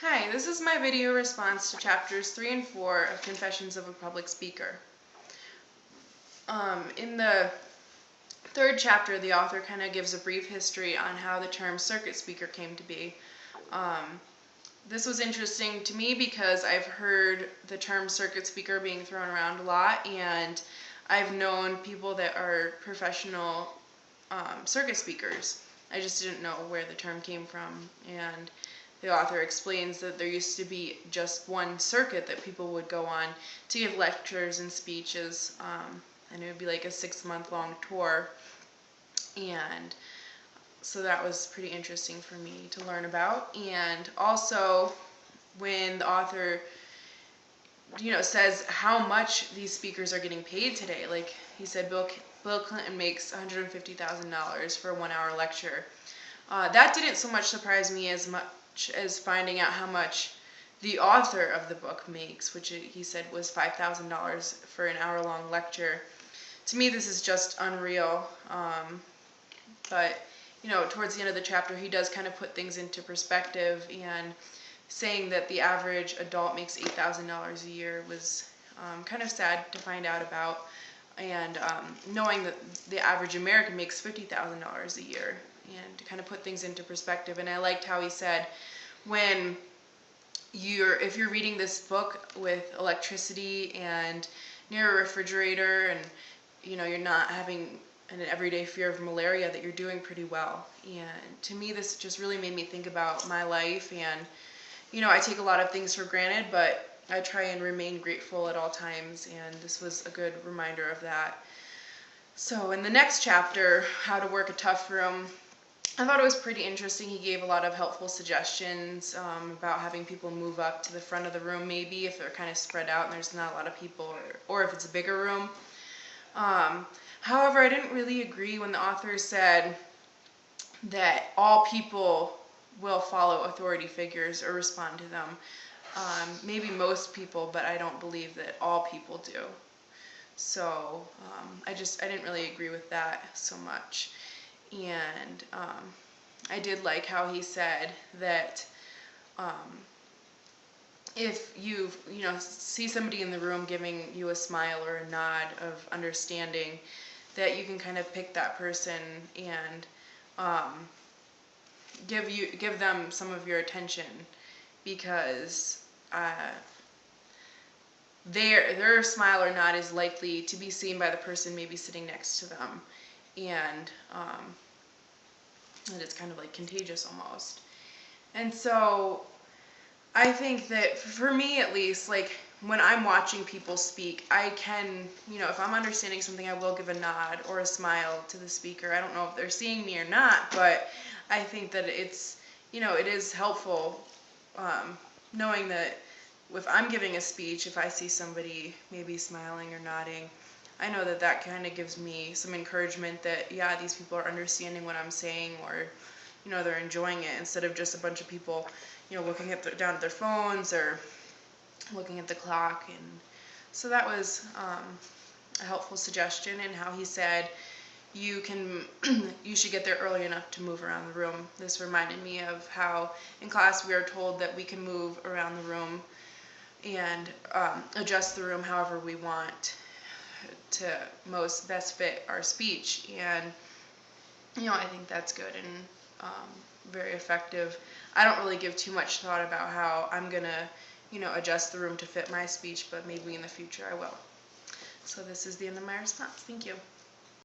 Hi, this is my video response to chapters 3 and 4 of Confessions of a Public Speaker. In the third chapter, the author kind of gives a brief history on how the term circuit speaker came to be. This was interesting to me because I've heard the term circuit speaker being thrown around a lot, and I've known people that are professional circuit speakers. I just didn't know where the term came from, and the author explains that there used to be just one circuit that people would go on to give lectures and speeches, and it would be like a 6-month-long tour, and so that was pretty interesting for me to learn about. And also, when the author says how much these speakers are getting paid today, like he said, Bill Clinton makes $150,000 for a 1-hour lecture. That didn't so much surprise me as much as finding out how much the author of the book makes, which he said was $5,000 for an hour-long lecture. To me, this is just unreal. But towards the end of the chapter, he does kind of put things into perspective, and saying that the average adult makes $8,000 a year was kind of sad to find out about, and knowing that the average American makes $50,000 a year, and to kind of put things into perspective. And I liked how he said, if you're reading this book with electricity and near a refrigerator, and you're not having an everyday fear of malaria, that you're doing pretty well. And to me, this just really made me think about my life, and I take a lot of things for granted, but I try and remain grateful at all times, and this was a good reminder of that. So in the next chapter, How to Work a Tough Room, I thought it was pretty interesting. He gave a lot of helpful suggestions about having people move up to the front of the room, maybe if they're kind of spread out and there's not a lot of people, or if it's a bigger room. However, I didn't really agree when the author said that all people will follow authority figures or respond to them. Maybe most people, but I don't believe that all people do. So I didn't really agree with that so much. And I did like how he said that if you see somebody in the room giving you a smile or a nod of understanding, that you can kind of pick that person and give them some of your attention, because their smile or nod is likely to be seen by the person maybe sitting next to them, and it's kind of like contagious almost. And so I think that for me at least, like when I'm watching people speak, I can, if I'm understanding something, I will give a nod or a smile to the speaker. I don't know if they're seeing me or not, but I think that it's, it is helpful knowing that if I'm giving a speech, if I see somebody maybe smiling or nodding, I know that that kind of gives me some encouragement that, yeah, these people are understanding what I'm saying, or, they're enjoying it, instead of just a bunch of people, looking down at their phones or looking at the clock. And so that was a helpful suggestion. And how he said you should get there early enough to move around the room. This reminded me of how in class we are told that we can move around the room and adjust the room however we want to best fit our speech. And I think that's good and very effective. I don't really give too much thought about how I'm gonna adjust the room to fit my speech, but maybe in the future I will. So this is the end of my response. Thank you.